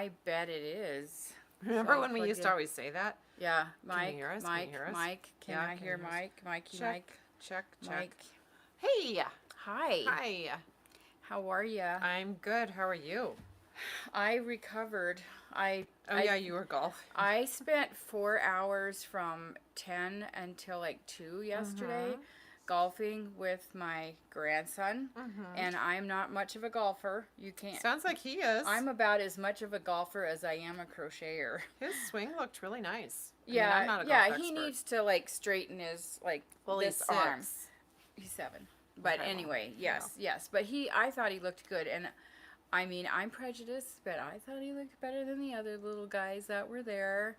I bet it is. Remember So when we plug used in. to always say that? Yeah, Can you Mike, hear us? Can you Mike, hear us? Mike. Can Yeah, I can you hear hear us? Mike? Mikey, Check, Mike, check, check. Mike. Hey, Hi. hi. How are ya? I'm good. How are you? I recovered. I Oh I yeah, you were golfing. I spent 4 hours from 10 until like 2 yesterday Mhm. golfing with my grandson. Mhm. And I'm not much of a golfer. You can't. Sounds like he is. I'm about as much of a golfer as I am a crocheter. His swing looked really nice. I mean, I'm Yeah, not a golf yeah, he expert. needs to like straighten his like Well, he's this arm. 6. He's 7. But Okay, well, anyway, yeah. yes. But I thought he looked good. And I mean, I'm prejudiced, but I thought he looked better than the other little guys that were there.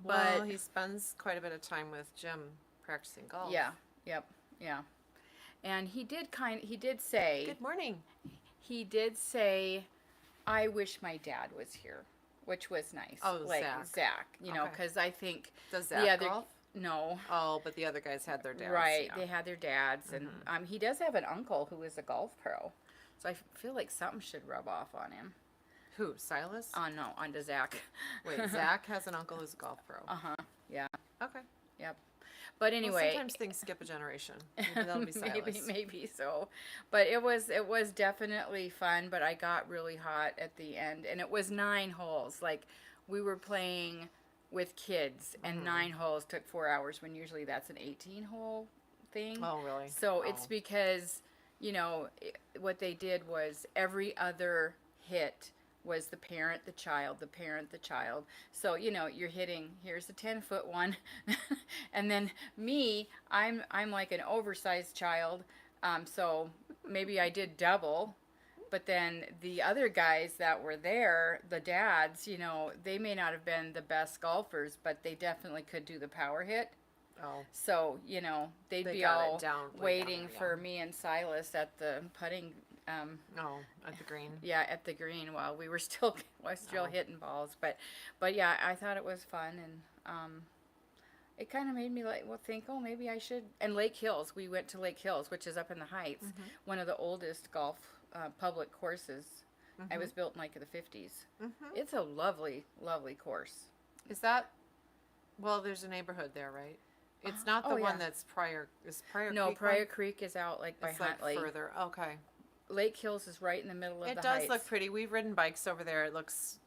Well, But he spends quite a bit of time with Jim practicing golf. yeah, yep, yeah. And he did say, Good morning. I wish my dad was here, which was nice. Oh, like Zach. Zach, Okay. because I think Does the Zach other, golf? no. Oh, but the other guys had their dads. Right, Yeah. they had their dads, and he does have an uncle who is a golf pro, so I feel like something should rub off on him. Who? Silas? No, onto Zach. Wait, Zach has an uncle who's a golf pro. Yeah, Okay. yep. But Well, anyway, sometimes things skip a generation. Maybe that'll be Silas. maybe so. But it was definitely fun. But I got really hot at the end, and it was 9 holes. Like we were playing with kids, and 9 holes took 4 hours when usually that's an 18-hole thing. Oh, really? So Oh. it's because what they did was every other hit was the parent, the child, the parent, the child. So, you're hitting, here's a 10-foot one. And then me, I'm like an oversized child. So maybe I did double. But then the other guys that were there, the dads, they may not have been the best golfers, but they definitely could do the power hit. Oh. So, they'd They be got it all down, way waiting down there, for yeah. me and Silas at the putting Oh, at the green. yeah, at the green while we were still Oh. hitting balls. But yeah, I thought it was fun, and it kind of made me think, oh, maybe I should. And Lake Hills, we went to Lake Hills, which is up in the Heights, one of the oldest golf public courses. It was built in like the 50s. It's a lovely, lovely course. Is that? Well, there's a neighborhood there, right? It's not the oh, one yeah. that's Prior. Is Prior No, Creek Pryor one? Creek is out like by It's like Huntley. further. Okay. Lake Hills is right in the middle of It the does Heights. look pretty. We've ridden bikes over there. It looks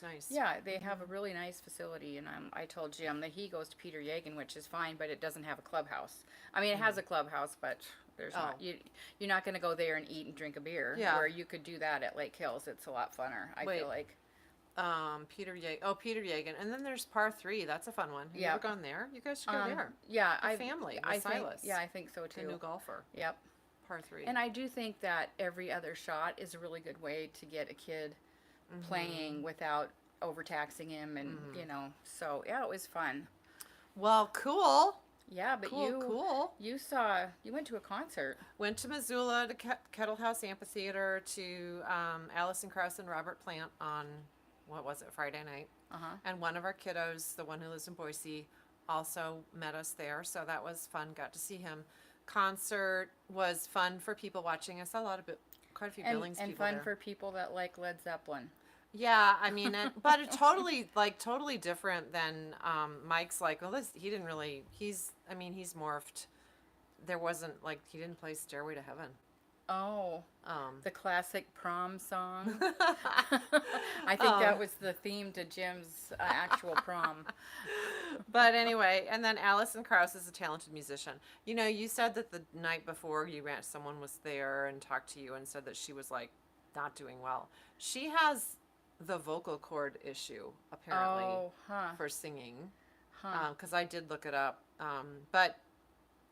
nice. Yeah, they have a really nice facility, and I told Jim that he goes to Peter Yeagan, which is fine, but it doesn't have a clubhouse. I mean, it has a clubhouse, but there's not. You're not going to go there and eat and drink a beer. Yeah. Where you could do that at Lake Hills. It's a lot funner. I Wait. feel like. Peter Yeagan. Oh, Peter Yeagan. And then there's Par 3. That's a fun one. Have you Yeah. ever gone there? You guys should go there. Yeah, A family with I Silas. think. Yeah, I think so The too. new golfer. Yep. Par 3. And I do think that every other shot is a really good way to get a kid playing without overtaxing him, and So yeah, it was fun. Well, cool. Yeah, but Cool. you went to a concert. Went to Missoula to Kettle House Amphitheater to Allison Krauss and Robert Plant on, what was it, Friday night. And one of our kiddos, the one who lives in Boise, also met us there. So that was fun. Got to see him. Concert was fun for people watching. I saw quite a few Billings And people fun there. for people that like Led Zeppelin. Yeah, I mean, but it totally different than Mike's. Like, well, he didn't really. He's morphed. There wasn't he didn't play Stairway to Heaven. Oh, the classic prom song. I think Oh. that was the theme to Jim's actual prom. But anyway, and then Allison Krauss is a talented musician. You said that the night before someone was there and talked to you and said that she was not doing well. She has the vocal cord issue apparently for singing. Because I did look it up, but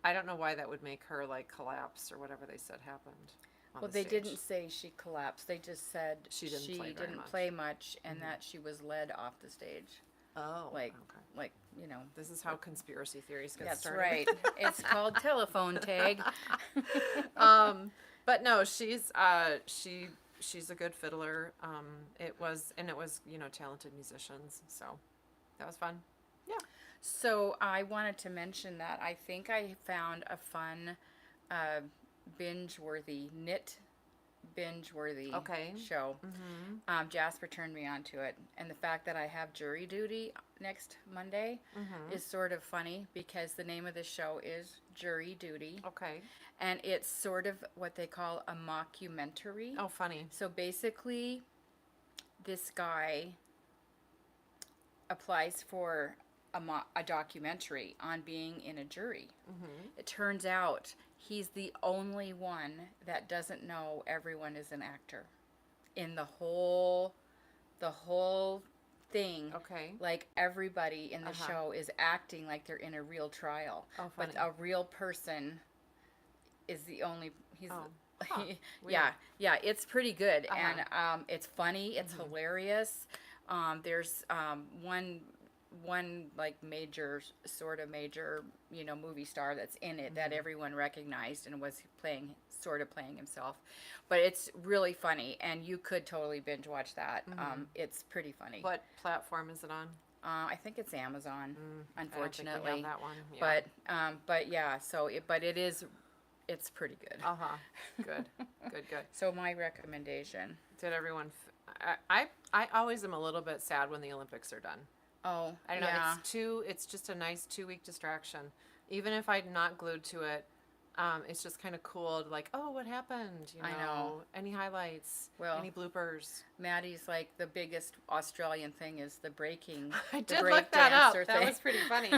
I don't know why that would make her collapse or whatever they said happened. Well, they didn't say she collapsed. They just said She didn't play very much. play much, and that she was led off the stage. Oh, okay. This is how conspiracy theories get That's started. right. It's called telephone tag. But no, she's a good fiddler. It was talented musicians, so that was fun. Yeah. So I wanted to mention that I think I found a fun, binge-worthy knit binge-worthy Okay. show. Mm-hmm. Jasper turned me on to it, and the fact that I have jury duty next Monday Mm-hmm. is sort of funny because the name of the show is Jury Duty, Okay. and it's sort of what they call a mockumentary. Oh, funny. So basically, this guy applies for a documentary on being in a jury. Mm-hmm. It turns out he's the only one that doesn't know everyone is an actor in the whole thing. Okay. Like everybody in the Uh-huh. show is acting like they're in a real trial, Oh, but funny. a real person is the only he's Oh. Huh. yeah, yeah, it's pretty good. Uh-huh. And it's funny, it's hilarious. There's one like major movie star that's in it that everyone recognized and was playing himself, but it's really funny and you could totally binge watch that. It's pretty funny. What platform is it on? I think it's Amazon, I don't think we unfortunately. have that one. Yeah. But yeah, it's pretty good. Uh-huh. Good. Good. So my recommendation. Did everyone I always am a little bit sad when the Olympics are done. Oh, I don't know. yeah. It's just a nice 2 week distraction. Even if I'm not glued to it, it's just kind of cool to like, oh, what happened? I know. Any highlights? Well, any bloopers? Maddie's like the biggest Australian thing is the breaking. I the did break look that up. dancer That thing. was pretty funny.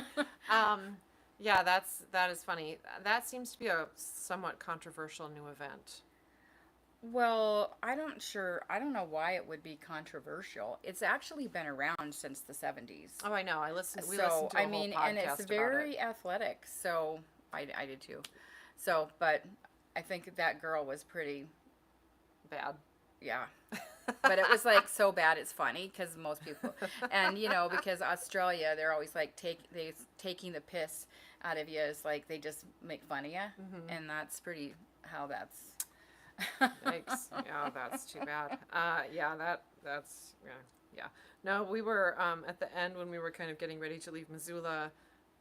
Yeah, that is funny. That seems to be a somewhat controversial new event. Well, I don't know why it would be controversial. It's actually been around since the 70s. Oh, I know. We listened to So, a whole I mean, podcast and it's about very it. athletic. So, I did too. So, but I think that girl was pretty, Bad. yeah. But it was like so bad it's funny because most people, and because Australia, they're always like taking the piss out of you is like they just make fun of you, and that's pretty how that's. Yikes. Yeah, that's too bad. Yeah, that's yeah. No, we were at the end when we were kind of getting ready to leave Missoula,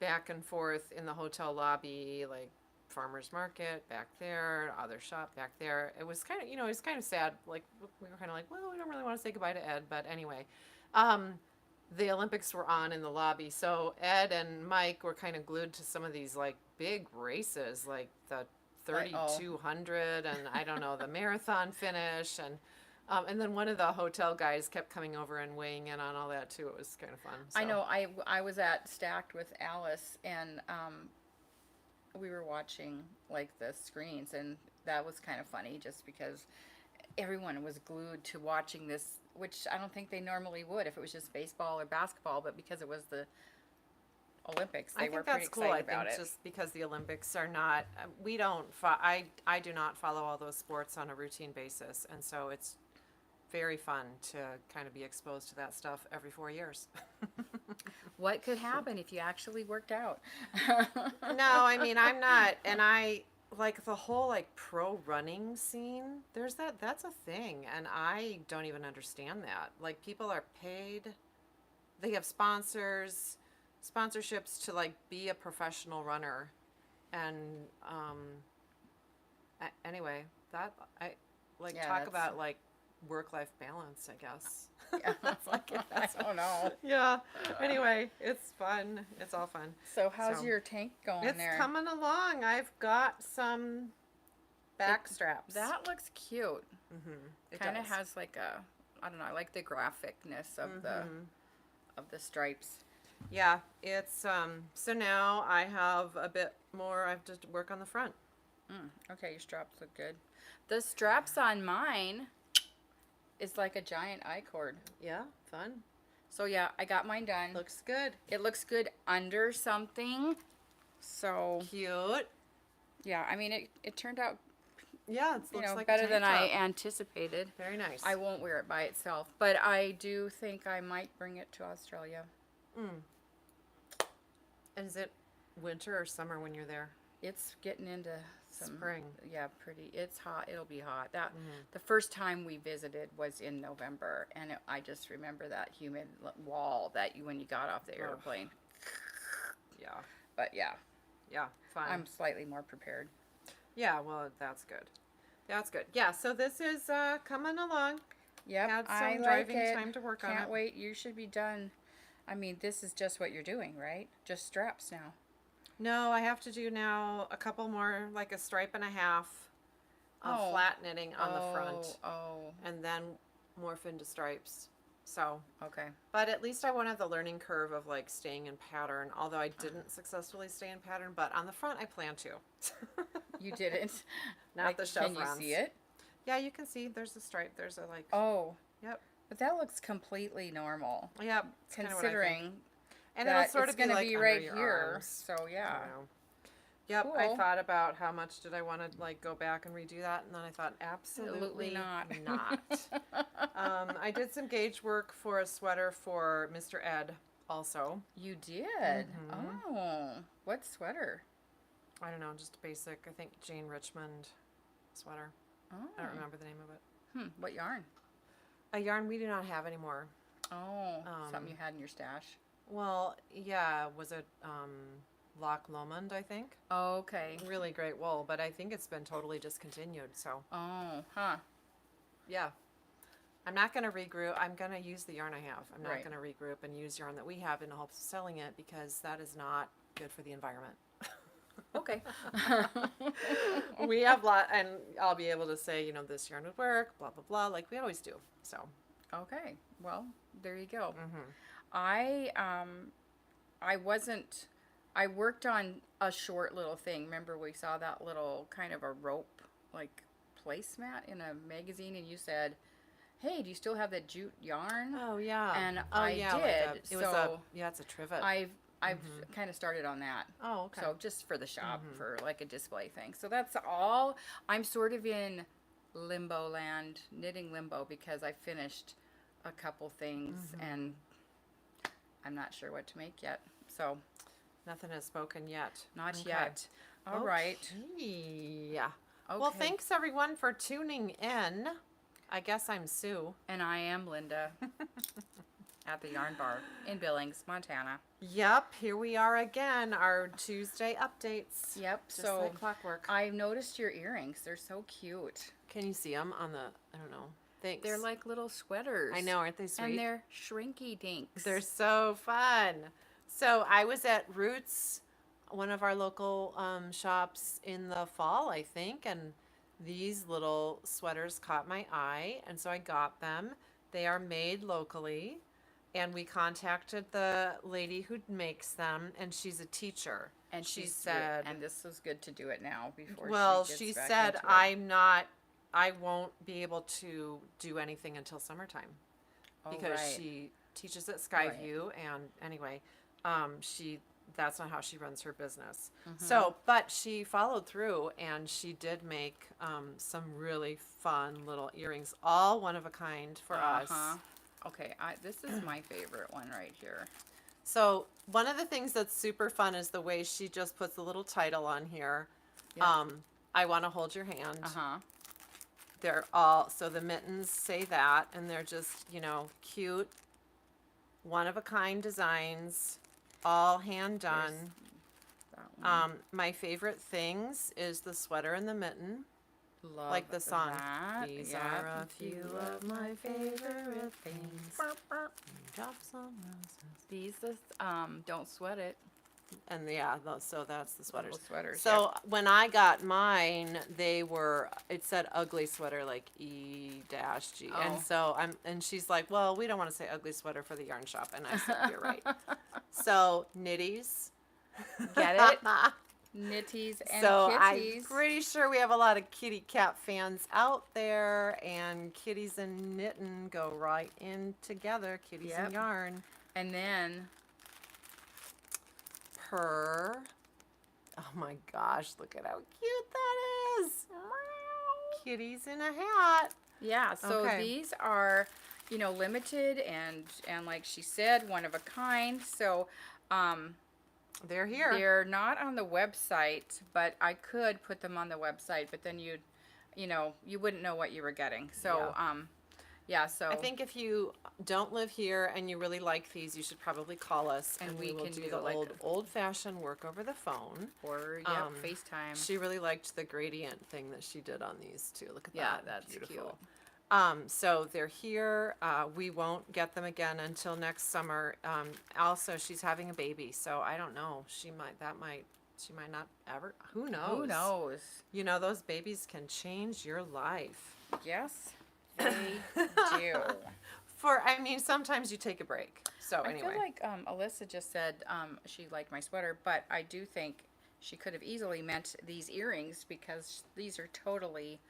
back and forth in the hotel lobby, like farmers market back there, other shop back there. It was kind of it was kind of sad. Like we were kind of like, well, we don't really want to say goodbye to Ed, but anyway, the Olympics were on in the lobby, so Ed and Mike were kind of glued to some of these like big races, like the 3,200 and I don't know the marathon finish and then one of the hotel guys kept coming over and weighing in on all that too. It was kind of fun. So. I know. I was at Stacked with Alice, and we were watching like the screens, and that was kind of funny just because everyone was glued to watching this, which I don't think they normally would if it was just baseball or basketball, but because it was the Olympics, they were pretty excited about it. Just because the Olympics are not, we don't. I do not follow all those sports on a routine basis, and so it's very fun to kind of be exposed to that stuff every 4 years. What could happen if you actually worked out? No, I mean I'm not, and I like the whole like pro running scene. That's a thing, and I don't even understand that. Like people are paid, they have sponsorships to like be a professional runner, and anyway, that I like Yeah, talk that's- about like work-life balance, I guess. It's like, I don't know. Yeah. Anyway, it's fun. It's all fun. So how's So, your tank going It's there? coming along. I've got some back straps. That looks cute. It Kind of does. has like I don't know. I like the graphicness of the stripes. Yeah, it's so now I have a bit more I have to work on the front. Okay, your straps look good. The straps on mine is like a giant I cord. Yeah, fun. So yeah, I got mine done. Looks good. It looks good under something. So Cute. yeah, I mean it turned out Yeah, it looks like a better tank than I top. anticipated. Very nice. I won't wear it by itself, but I do think I might bring it to Australia. And is it winter or summer when you're there? It's getting into some Spring. Yeah, pretty. It's hot. It'll be hot. The first time we visited was in November, and I just remember that humid wall that when you got off the airplane. Yeah. But yeah, Yeah, fun. I'm slightly more prepared. Yeah, well, that's good. That's good. Yeah, so this is coming along. Yep, Had some I like driving it. time to work on Can't it. wait. You should be done. I mean, this is just what you're doing, right? Just straps now. No, I have to do now a couple more, like a stripe and a half of Oh. flat knitting on the front, Oh, and then morph into stripes. So, okay. but at least I went at the learning curve of like staying in pattern, although I didn't successfully stay in pattern, but on the front I plan to. You didn't. Not Like, the can chevrons. you see it? Yeah, you can see there's a stripe. There's a like, Oh, yep, but that looks completely normal, yep. It's kinda what I think. considering And that it'll sort it's of be going to like be under right your here. arms. So yeah. You know. Yep, I Cool. thought about how much did I want to like go back and redo that, and then I thought absolutely not. not. I did some gauge work for a sweater for Mr. Ed also. You did. Mhm. Oh, what sweater? I don't know, just basic, I think Jane Richmond sweater. Oh. I don't remember the name of it. What yarn? A yarn we do not have anymore. Oh, something you had in your stash. Well, yeah, was it Loch Lomond, I think? Oh, okay. Really great wool, but I think it's been totally discontinued, so Oh, huh. yeah. I'm not going to regroup. I'm going to use the yarn I have. I'm not Right. going to regroup and use yarn that we have in the hopes of selling it because that is not good for the environment. Okay. We have and I'll be able to say, this yarn would work, blah, blah, blah, like we always do. So, Okay. Well, there you go. mhm. I wasn't. I worked on a short little thing. Remember, we saw that little kind of a rope like placemat in a magazine, and you said, "Hey, do you still have that jute yarn?" Oh, yeah. And oh, I yeah, did. it was So it's a trivet. I've kind of started on that. oh, okay. So just for the shop, for like a display thing. So that's all. I'm sort of in limbo land, knitting limbo, because I finished a couple things and I'm not sure what to make yet. So Nothing has spoken yet. not Okay. yet. All right. Yeah. Okay. Well, thanks everyone for tuning in. I guess I'm Sue. And I am Linda at the Yarn Bar in Billings, Montana. Yep, here we are again, our Tuesday updates. Yep. Just So like clockwork. I've noticed your earrings. They're so cute. Can you see them on the, I don't know, thanks. They're like little sweaters. I know, aren't they sweet? And they're shrinky dinks. They're so fun. So I was at Roots, one of our local shops in the fall, I think, and these little sweaters caught my eye, and so I got them. They are made locally, and we contacted the lady who makes them, and she's a teacher. And she she's said, and this was good to do it now before well, she she gets back said, into it. I won't be able to do anything until summertime Oh, because right. she teaches at Skyview, and anyway, that's not how she runs her business. Mm-hmm. So, but she followed through, and she did make some really fun little earrings, all one of a kind for us. Okay, this is my favorite one right here. So one of the things that's super fun is the way she just puts a little title on here. Yeah. I want to hold your hand. Uh-huh. They're all, so the mittens say that, and they're just, cute, one of a kind designs, all hand done. That one. My favorite things is the sweater and the mitten, Love like the song. that. These Yep. are a few of my favorite things. Burp, burp. Drop some roses. These don't sweat it. And yeah, so that's the sweaters. Little sweaters. So when I got mine, it said ugly sweater, like E-G. Oh. And so and she's like, well, we don't want to say ugly sweater for the yarn shop. And I said, you're right. So knitties. Get it? Knitties and So kitties. I'm pretty sure we have a lot of kitty cat fans out there, and kitties and knitting go right in together. Kitties Yep. and yarn. And then Per. Oh my gosh, look at how cute that is. Kitties in a hat. yeah, so Okay. these are, limited and like she said, one of a kind. So They're here. they're not on the website, but I could put them on the website, but then you wouldn't know what you were getting. So Yeah, so I think if you don't live here and you really like these, you should probably call us And and we we will can do do the like old-fashioned work over the phone. or FaceTime. She really liked the gradient thing that she did on these too. Look at Yeah, that. that's Beautiful. cute. So they're here. We won't get them again until next summer. Also, she's having a baby, so I don't know. She might not ever. Who knows? Who knows? You know, those babies can change your life. Yes, they do. I mean, sometimes you take a break. So anyway. I feel like Alyssa just said she liked my sweater, but I do think she could have easily meant these earrings because these are totally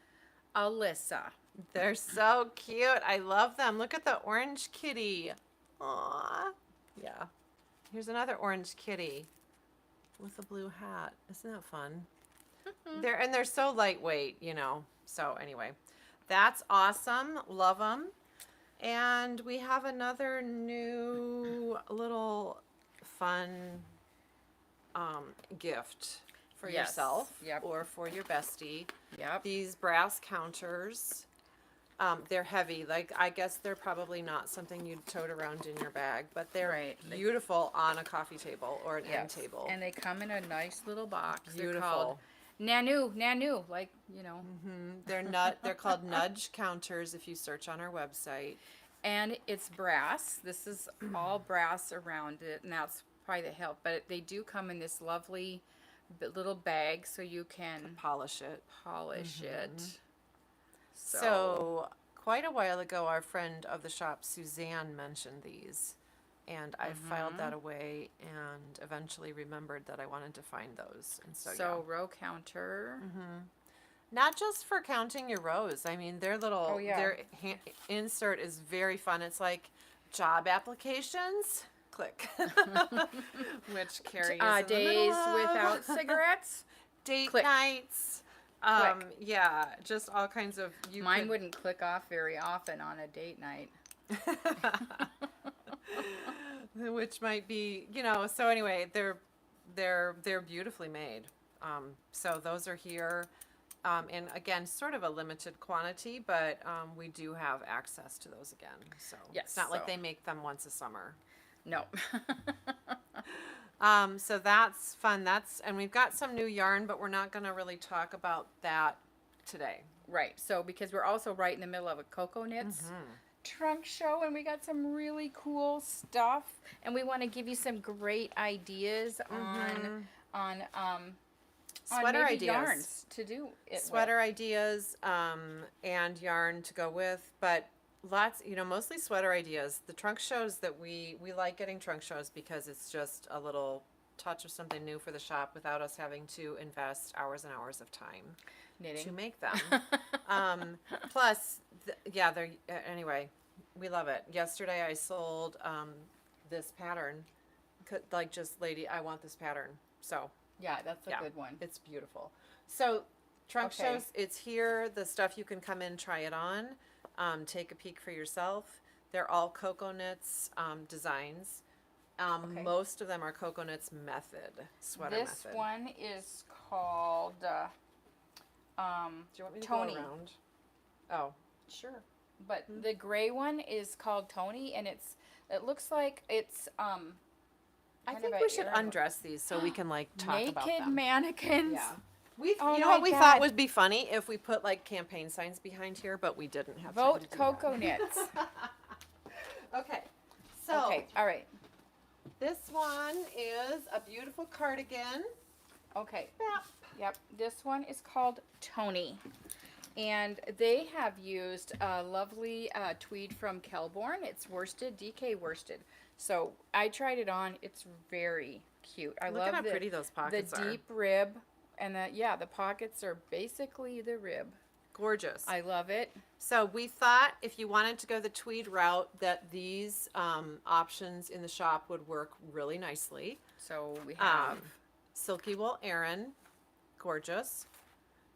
Alyssa. They're so cute. I love them. Look at the orange kitty. Aww. Yeah. Here's another orange kitty with a blue hat. Isn't that fun? They're so lightweight, you know. So anyway, that's awesome. Love them. And we have another new little fun gift for Yes. yourself Yep. or for your bestie. Yep. These brass counters. They're heavy. Like, I guess they're probably not something you'd tote around in your bag, but they're Right. beautiful on a coffee table or an end Yes. table. And they come in a nice little box. Beautiful. They're called Nanu, like, you know. They're called nudge counters if you search on our website. And it's brass. This is all brass around it, and that's probably the help. But they do come in this lovely little bag, so you can Polish it. polish it. So, quite a while ago, our friend of the shop, Suzanne, mentioned these. And I filed that away and eventually remembered that I wanted to find those. And so, yeah. row counter. Not just for counting your rows. I mean, their little Oh, yeah. their insert is very fun. It's like job applications. Click. Which Carrie is in the Days middle of. without cigarettes. Date Click. nights. Click. Yeah, just all kinds of. Mine wouldn't click off very often on a date night. Which might be, you know. So anyway, they're beautifully made. So those are here. And again, sort of a limited quantity, but we do have access to those again. So Yes, it's not like so- they make them once a summer. No. So that's fun. And we've got some new yarn, but we're not going to really talk about that today. Right. So because we're also right in the middle of a Cocoa Knits trunk show, and we got some really cool stuff, and we want to give you some great ideas on Sweater maybe ideas. yarns to do it Sweater ideas and yarn to go with, but lots, mostly sweater ideas. The trunk shows that we like getting trunk shows because it's just a little touch of something new for the shop without us having to invest hours and hours of time knitting. to make them. Plus, they're anyway. We love it. Yesterday I sold this pattern, like just lady, I want this pattern. So Yeah, that's a yeah, good one. it's beautiful. So trunk Okay. shows, it's here. The stuff you can come in, try it on, take a peek for yourself. They're all Cocoa Knits designs. Okay. Most of them are Cocoa Knits method sweater This method. one is called Do you want me to Tony. go around? Oh, Sure. But the gray one is called Tony, and it looks like it's I kind think of we a should air- undress these so we can like talk about naked them. mannequins. Yeah. Oh You know my what we God. thought would be funny if we put like campaign signs behind here, but we didn't have time Vote to do Cocoa Knits. that. Okay. So Okay, all right. this one is a beautiful cardigan. Okay. Yep. Yep. This one is called Tony. And they have used a lovely tweed from Kelborn. It's worsted, DK worsted. So I tried it on. It's very cute. I Look love at how the, pretty those pockets the are. deep rib. And the pockets are basically the rib. Gorgeous. I love it. So we thought if you wanted to go the tweed route that these options in the shop would work really nicely. So we have Silky Wool Aran, gorgeous.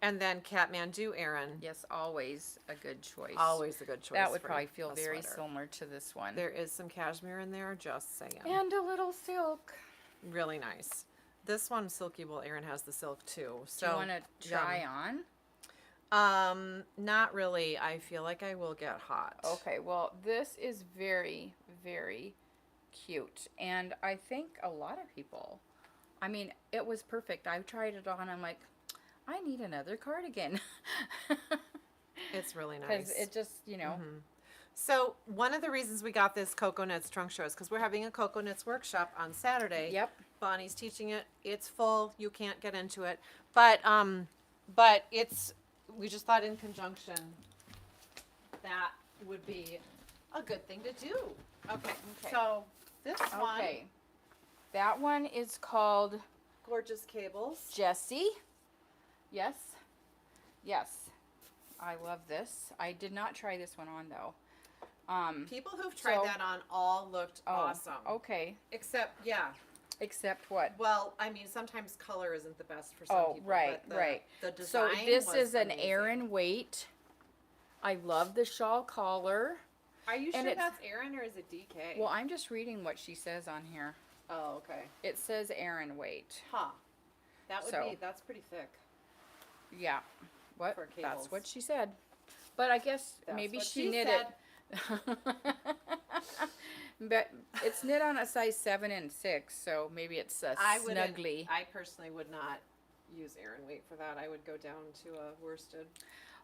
And then Kathmandu Aran, yes, always a good choice. always a good choice. That would for probably feel a very sweater. similar to this one. There is some cashmere in there, just saying. And a little silk. Really nice. This one, Silky Wool Aran, has the silk too. So Do you want to try on? Not really. I feel like I will get hot. Okay, well, this is very, very cute. And I think a lot of people, I mean, it was perfect. I tried it on. I'm like, I need another cardigan. It's really Because nice. it just, So one of the reasons we got this Cocoa Nuts trunk show is because we're having a Cocoa Nuts workshop on Saturday. Yep. Bonnie's teaching it. It's full. You can't get into it, but it's. We just thought in conjunction that would be a good thing to do. Okay. Okay. So this one, Okay. That one is called Gorgeous Cables. Jessie. Yes. Yes. I love this. I did not try this one on though. People who've tried So- that on all looked Oh, awesome. okay. Except, yeah. Except what? Well, I mean, sometimes color isn't the best for some Oh, people. right, but right. The design So this was is an amazing. Aran weight. I love the shawl collar. Are you and sure it's- that's Aran or is it DK? Well, I'm just reading what she says on here. oh, okay. It says Aran weight. Huh. That would So- be. That's pretty thick. Yeah. What? For That's cables. what she said. But I guess That's maybe what she she knit said. it. But it's knit on a size 7 and 6, so maybe it's a I would. snugly. I personally would not use Aran weight for that. I would go down to a worsted.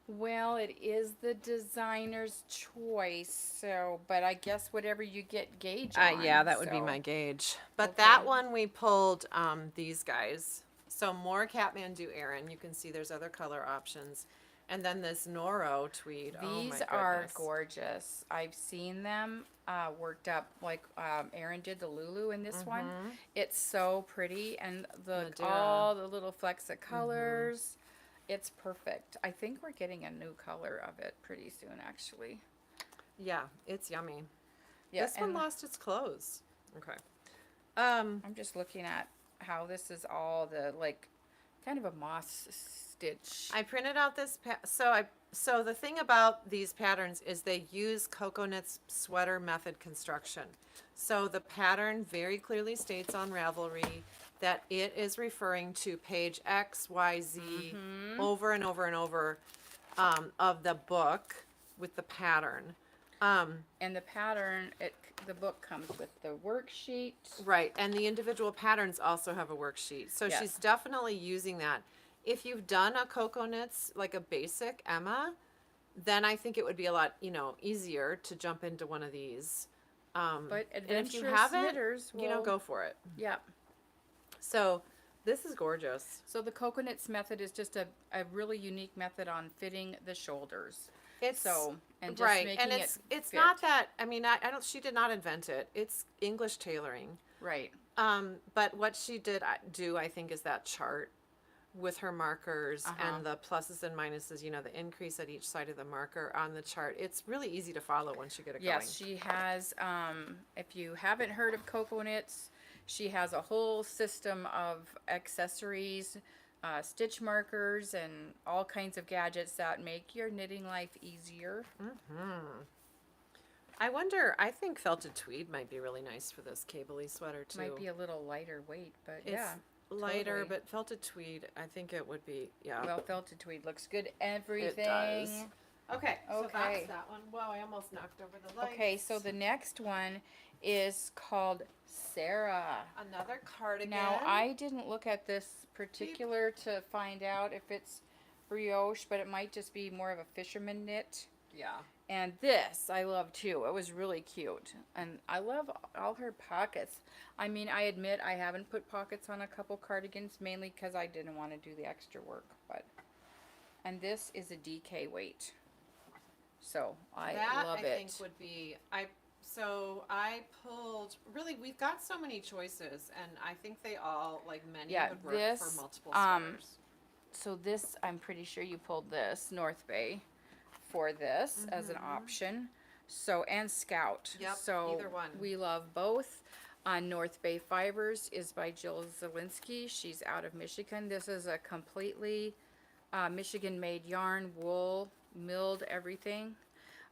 Well, it is the designer's choice, so but I guess whatever you get gauge on. Yeah, that would be so- my gauge. But Okay. that one we pulled these guys. So more Kathmandu Aran. You can see there's other color options. And then this Noro tweed. Oh my These are goodness. gorgeous. I've seen them worked up like Erin did the Lulu in this one. It's so pretty, and the Madeira. all the little flecks of colors. It's perfect. I think we're getting a new color of it pretty soon, actually. Yeah, it's yummy. Yeah, This one and lost its clothes. Okay. I'm just looking at how this is all the like kind of a moss stitch. I printed out this so the thing about these patterns is they use Coconuts sweater method construction. So the pattern very clearly states on Ravelry that it is referring to page XYZ over and over and over of the book with the pattern. And the pattern, the book comes with the worksheet. Right, and the individual patterns also have a worksheet. So Yes. she's definitely using that. If you've done a Coconuts, like a basic Emma, then I think it would be a lot, easier to jump into one of these. But and if you adventurous haven't, knitters will, go for it. Yeah. So this is gorgeous. So the coconuts method is just a really unique method on fitting the shoulders. It's So and just right, making and it it's fit. not that. I mean, I don't. She did not invent it. It's English tailoring. Right. But what she did do, I think, is that chart with her markers and the pluses and minuses, the increase at each side of the marker on the chart. It's really easy to follow once you get it Yes, she has. If you haven't heard of coconuts, she has a whole system of accessories, stitch markers, and all kinds of gadgets that make your knitting life easier. I wonder, I think felted tweed might be really nice for this cable-y sweater too. Might be a little lighter weight, but It's yeah. lighter, totally. but felted tweed, I think it would be, yeah. Well, felted tweed looks good. Everything. does. Okay, so Okay. that's that one. Whoa, I almost knocked over the light. Okay, so the next one is called Sarah. Another cardigan. Now, I didn't look at this particular to find out if it's brioche, but it might just be more of a fisherman knit. Yeah. And this I love too. It was really cute. And I love all her pockets. I mean, I admit I haven't put pockets on a couple cardigans, mainly because I didn't want to do the extra work. And this is a DK weight. So I love I it. think would be, so I pulled, really, we've got so many choices, and I think they all, like many Yeah, would work this, for multiple sweaters. So this, I'm pretty sure you pulled this, North Bay, for this as an option. So, and Scout. Yep, So either one. we love both. North Bay Fibers is by Jill Zielinski. She's out of Michigan. This is a completely Michigan-made yarn, wool, milled everything.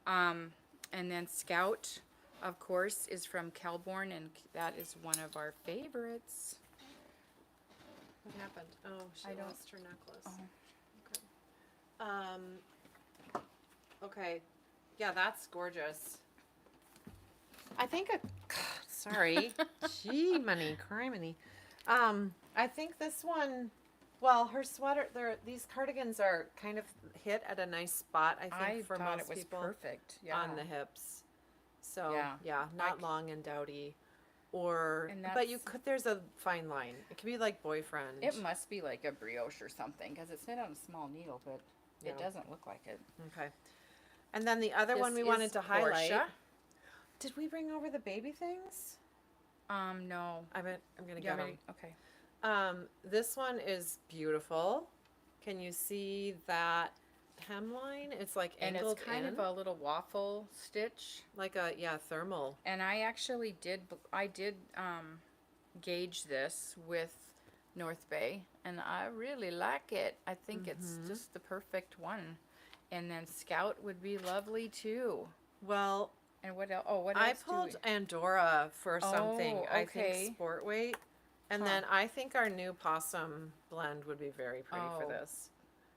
And then Scout, of course, is from Kelborn, and that is one of our favorites. What happened? Oh, she I don't- lost her necklace. Oh. Okay. Yeah, that's gorgeous. I think sorry. Gee, money, criminy. I think this one, well, her sweater, these cardigans are kind of hit at a nice spot, I think, I for thought most it was people perfect. Yeah. on the hips. So, Yeah. yeah, not long and dowdy. Or, And but you that's- could, there's a fine line. It could be like boyfriend. It must be like a brioche or something because it's made on a small needle, but it Yeah. doesn't look like it. Okay. And then the other one This we wanted is to highlight. Portia. Did we bring over the baby things? No. I'm going to You get want them. me to- Okay. This one is beautiful. Can you see that hemline? It's like And angled it's kind in, of a little waffle stitch. like a thermal. And I actually did gauge this with North Bay, and I really like it. I think it's just the perfect one. And then Scout would be lovely too. Well, And what else? Oh, what I else? pulled Andorra for something. Oh, I okay. think sport weight, and Huh. then I think our new possum blend would be very pretty for Oh. this.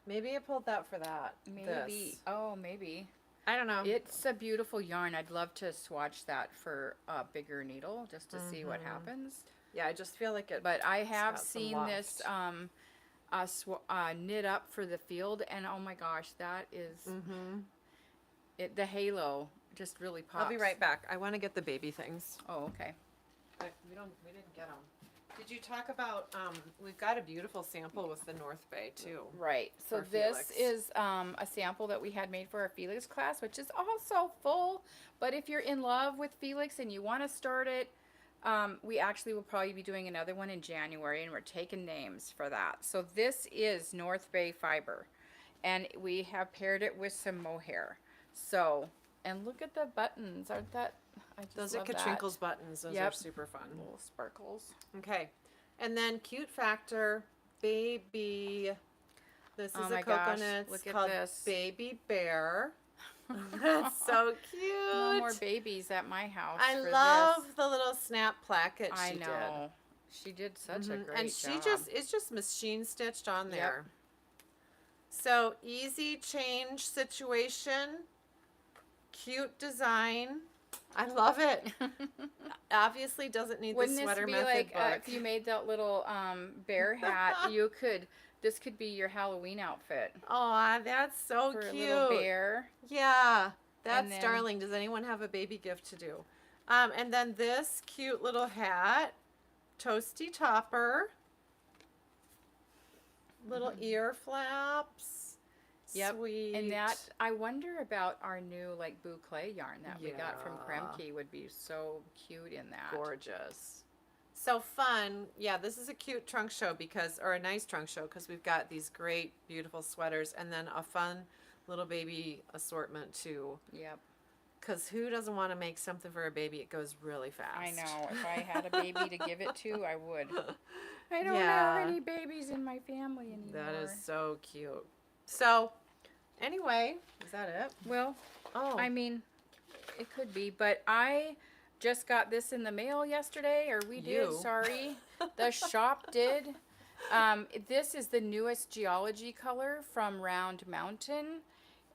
Maybe I pulled that for that. Maybe. This. Oh, maybe. I don't know. It's a beautiful yarn. I'd love to swatch that for a bigger needle just to see what happens. Yeah, I just feel like it. But I have got some seen this knit up for the field, and oh my gosh, that is the halo just really pops. I'll be right back. I want to get the baby things. Oh, okay. But we didn't get them. Did you talk about? We've got a beautiful sample with the North Bay too. Right. So For this Felix. is a sample that we had made for our Felix class, which is also full. But if you're in love with Felix and you want to start it, we actually will probably be doing another one in January, and we're taking names for that. So this is North Bay fiber, and we have paired it with some mohair. So, and look at the buttons. Aren't that? I just Those are love that. Katrinkle's buttons. Those are Yep. super fun. Little sparkles. Okay, and then cute factor, baby. This is Oh a my gosh, coconut. It's look at called this. Baby Bear. That's so cute. No more babies at my house. I for love this. the little snap placket I she know. She did such a did. great And job. she it's just machine stitched on Yep. there. So easy change situation, cute design. I love it. Obviously doesn't need Wouldn't the this sweater be method like book. if you made that little bear hat? This could be your Halloween outfit Aw, that's so for cute. a little bear. Yeah, that's then- darling. Does anyone have a baby gift to do? And then this cute little hat, toasty topper, little ear flaps. Yep, Sweet. And that I wonder about our new like boucle yarn that we got from Yeah. Kremke would be so cute in that. Gorgeous. So fun. Yeah, this is a cute trunk show or a nice trunk show because we've got these great, beautiful sweaters and then a fun little baby assortment too. Yep. Because who doesn't want to make something for a baby? It goes really fast. I know. If I had a baby to give it to, I would. I don't Yeah. have any babies in my family anymore. That is so cute. So, anyway, is that it? Well, Oh, I mean, it could be, but I just got this in the mail yesterday, or we did, You. sorry. The shop did. This is the newest geology color from Round Mountain,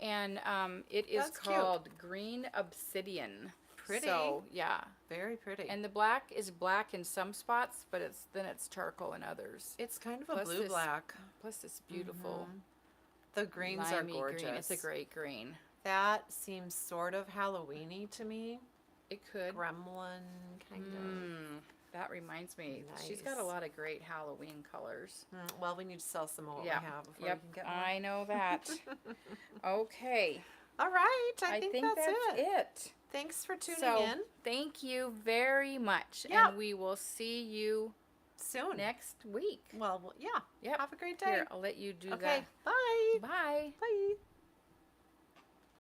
and it is That's cute. called Green Obsidian. Pretty. So, yeah. very pretty. And the black is black in some spots, but it's charcoal in others. it's kind of a Plus blue this black. Plus, it's beautiful. The greens are limey gorgeous. green. It's a great green. That seems sort of Halloween-y to me. It could. Gremlin kind of. That reminds me. She's got a Nice. lot of great Halloween colors. Well, we need to sell some of what Yeah. we have before Yep. we can get more. I know that. Okay. All right. I think that's it. it. Thanks for tuning So, in. thank you very much. Yeah. And we will see you Soon. next week. Well, yeah. Yep. Have a great day. Here, I'll let you do Okay. Bye. that. Bye. Bye.